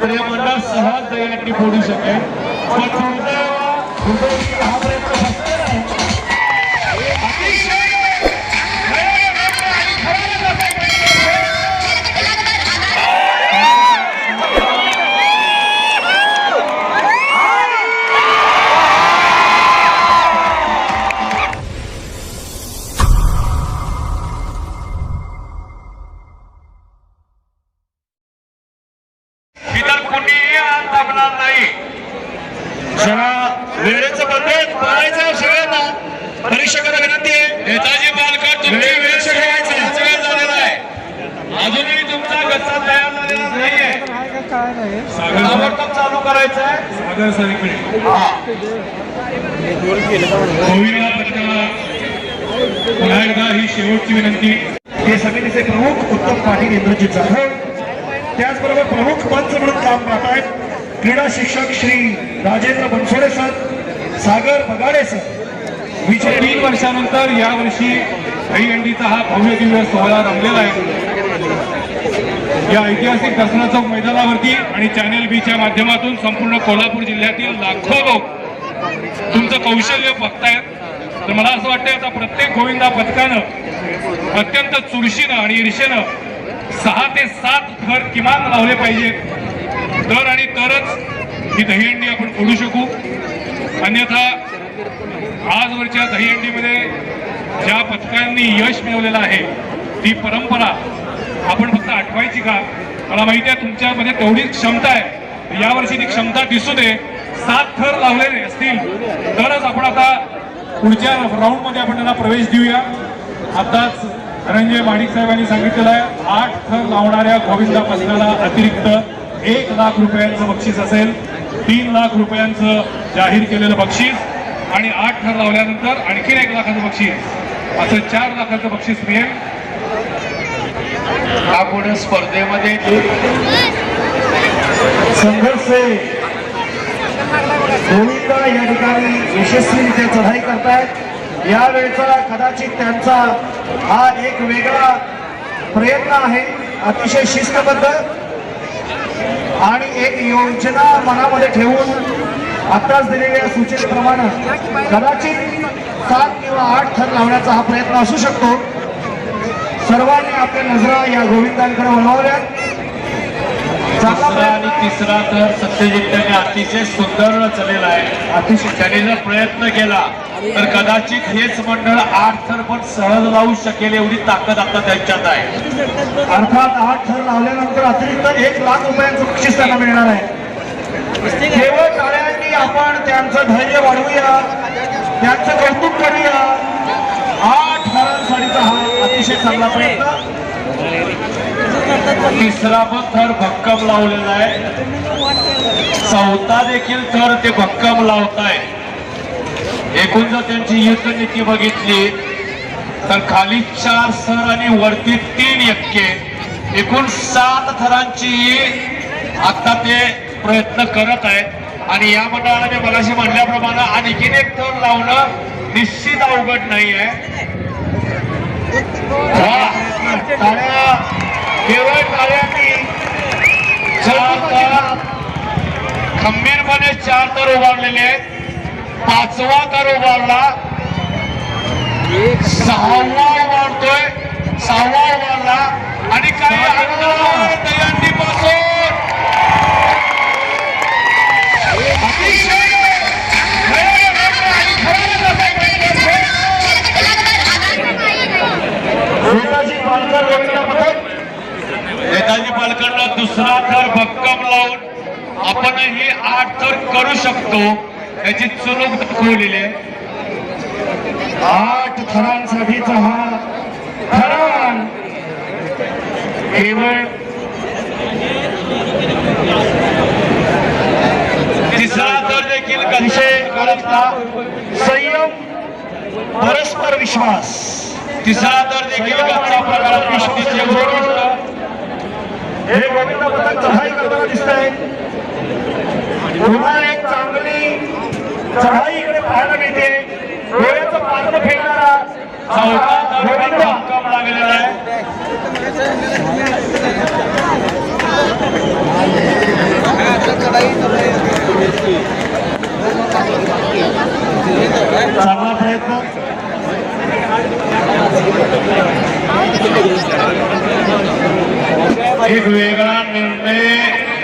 मंडळ सहज दहीहंडी फोडू शकेल, पण दुर्दैव हा प्रयत्न फसलेला आहे. इतर कोणीही हात दाबणार नाही. जरा वेळेचं बंधन पाळायचं सगळ्यांना. परीक्षकांना विनंती आहे, नेताजी पालकर तुम्ही वेळ ठेवायचा वेळ झालेला आहे. अजूनही तुमचा गच्चा तयार झालेला नाहीये. ताबडतोब चालू करायचं आहे. सागर सर इकडे गोविंदा पटकाला पुन्हा एकदा ही शेवटची विनंती. हे समितीचे प्रमुख उत्तम पाटील इंद्रजित जाधव, त्याचबरोबर प्रमुख पंच म्हणून काम पाहत आहेत क्रीडा शिक्षक श्री राजेंद्र बनसोडे सर, सागर बगाडे सर. 3 वर्षानंतर यावर्षी दहीहंडीचा हा भव्य दिव्य सोहळा रंगलेला आहे. या ऐतिहासिक दसरा चौक मैदानावरती आणि चॅनल बीच्या माध्यमातून संपूर्ण कोल्हापूर जिल्ह्यातील लाखो लोक तुमचं कौशल्य बघतायत. तर मला असं वाटतं आता प्रत्येक गोविंदा पथकानं अत्यंत चुरशीनं आणि ईर्षेनं 6 ते 7 थर किमान लावले पाहिजेत, तर आणि तरच ही दहीहंडी आपण फोडू शकू. अन्यथा आजवरच्या दहीहंडीमध्ये ज्या पथकांनी यश मिळवलेलं आहे ती परंपरा आपण फक्त आठवायची का? मला माहिती आहे तुमच्यामध्ये तेवढीच क्षमता आहे. यावर्षी ती क्षमता दिसू दे. 7 थर लावलेले असतील तरच आपण आता पुढच्या राऊंडमध्ये आपण त्यांना प्रवेश देऊया. आताच धनंजय माडिक साहेबांनी सांगितलेलं आहे 8 थर लावणाऱ्या गोविंदा पथकाला अतिरिक्त 1 लाख रुपयांचं बक्षीस असेल. 3 लाख रुपयांचं जाहीर केलेलं बक्षीस आणि 8 थर लावल्यानंतर आणखीन 1 लाखाचं बक्षीस, असं 4 लाखाचं बक्षीस मिळेल. यापुढे स्पर्धेमध्ये संघर्ष गोविंदा या ठिकाणी यशस्वीरित्या चढाई करतायत. यावेळेचा कदाचित त्यांचा हा एक वेगळा प्रयत्न आहे, अतिशय शिस्तबद्ध आणि एक योजना मनामध्ये ठेवून आताच दिलेल्या सूचनेप्रमाणे कदाचित 7 किंवा 8 थर लावण्याचा हा प्रयत्न असू शकतो. सर्वांनी आपल्या नजरा या गोविंदांकडे वळवल्यात. दुसरा आणि तिसरा तर सत्यजितने अतिशय सुंदर रचलेला आहे. अतिशय त्याने जर प्रयत्न केला तर कदाचित हेच मंडळ 8 थर पण सहज लावू शकेल एवढी ताकद आता त्यांच्यात आहे. अर्थात 8 थर लावल्यानंतर अतिरिक्त 1 लाख रुपयांचं बक्षीस त्यांना मिळणार आहे. केवळ टाळ्यांनी आपण त्यांचं धैर्य वाढवूया, त्यांचं कौतुक करूया. 8 थरांसाठीचा हा अतिशय चांगला प्रयत्न. तिसरा पण थर भक्कम लावलेला आहे. 4था देखील थर ते भक्कम लावताय. एकूण जर त्यांची युद्धनीती बघितली तर खाली 4 सर आणि वरती 3 यक्के, एकूण 7 थरांची आता ते प्रयत्न करत आहेत. आणि या मंडळाने मगाशी म्हणल्याप्रमाणे आणखीन 1 थर लावणं निश्चित अवघड नाही आहे. केवळ टाळ्यांनी 4 थर खंबीरपणे 4 थर उभारलेले आहेत. 5वा थर उभारला, 6वा उभारतोय, 6वा उभारला आणि काही दहीहंडीपासून नेताजी पालकांना दुसरा थर भक्कम लावून आपणही 8 थर करू शकतो याची चुणूक दाखवलेली आहे. 8 थरांसाठीचा हा थरान केवळ तिसरा थर देखील अतिशय संयम, परस्पर विश्वास. तिसरा थर देखील गच्चा प्रकारात हे गोविंदा पथक चढाई करताना दिसतंय. पुन्हा एक चांगली चढाई इकडे पाहायला मिळते. डोळ्याचं पात्र फेकणारा 4था थर भक्कम लागलेला आहे.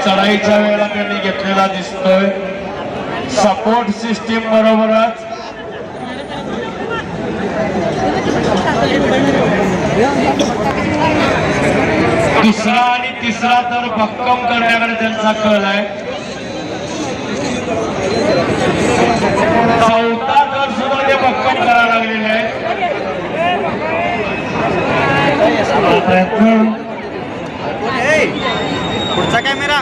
चढाईच्या वेळेला त्यांनी घेतलेला दिसतोय. सपोर्ट सिस्टीम बरोबरच दुसरा आणि तिसरा तर भक्कम करण्याकडे त्यांचा कल आहे. चौथा तर सुद्धा ते भक्कम करायला लागलेले आहे. पुढचा कॅमेरा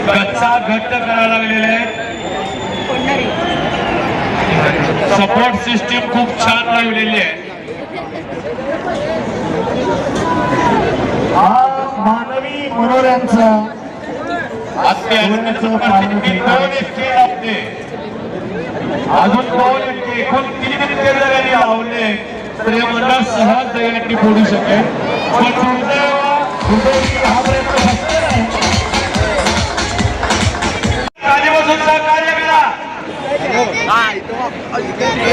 कच्चा घट्ट करायला लागलेले आहे. सपोर्ट सिस्टीम खूप छान लावलेली आहे. हा मानवी मनोऱ्यांचा अत्याधुनिक पद्धतीने 2 इतके लावले. अजून 2 इतके एकूण 3 इतके जर यांनी लावले तर हे मंडळ सहज दहीहंडी फोडू शकेल. पण दुर्दैवाने हा प्रयत्न फसलेला आहे. आधीपासून सहकार्य करा.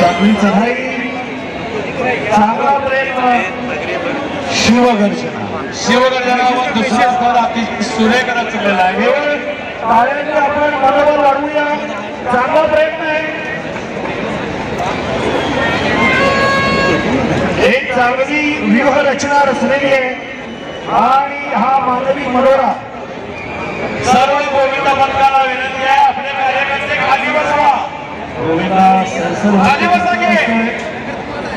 चांगली चढाई, चांगला प्रयत्न. शिवगर्जना शिवगर्जनावर दुसरा स्तर अतिशय सुरेख रचलेला आहे. टाळ्यांनी आपण मनोबल वाढवूया. चांगला प्रयत्न आहे. एक चांगली व्यूह रचना रचलेली आहे आणि हा मानवी मनोरा. सर्व गोविंद भक्ताला विनंती आहे आपले कार्यकर्ते खाली बसवा. गोविंदा खाली बसा की.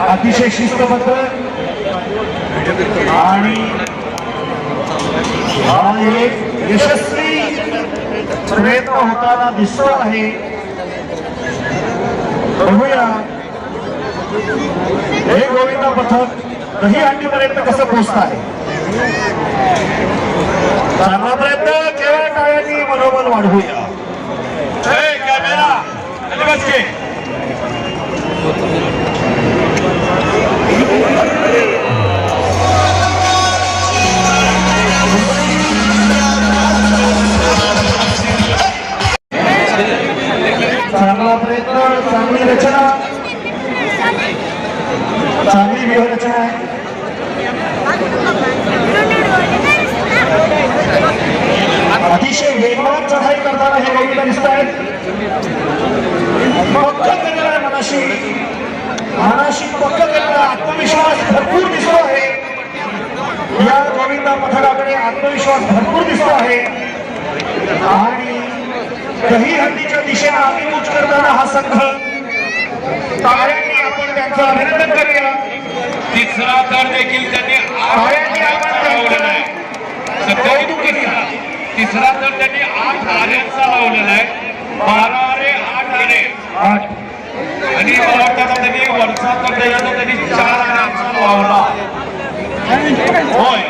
अतिशय शिस्तबद्ध आणि हा एक यशस्वी प्रयत्न होताना दिसतो आहे. बघूया हे गोविंदा पथक दहीहंडीपर्यंत कसं पोहोचत आहे. चांगला प्रयत्न. केवळ टाळ्यांनी मनोबल वाढवूया. कॅमेरा खाली बस की. चांगला प्रयत्न, चांगली रचना, चांगली व्यूहरचना आहे. अतिशय वेगवान चढाई करताना हे गोविंद दिसत आहेत. पक्क केलेला आहे मनाशी. मनाशी पक्क केलेला आत्मविश्वास भरपूर दिसतो आहे. या गोविंदा पथकाकडे आत्मविश्वास भरपूर दिसतो आहे आणि दहीहंडीच्या दिशेने आगेकूच करताना हा संघ टाळ्यांनी आपण त्यांचं अभिनंदन करूया. तिसरा तर देखील त्यांनी टाळ्यांनी आपण लावलेला आहे. कौतुक करूया. तिसरा तर त्यांनी 8 आऱ्यांचा लावलेला आहे. 12 रे 8 आरे. आणि मला वाटतं आता त्यांनी वरचा तर त्यांनी 4 आऱ्यांचा लावला. होय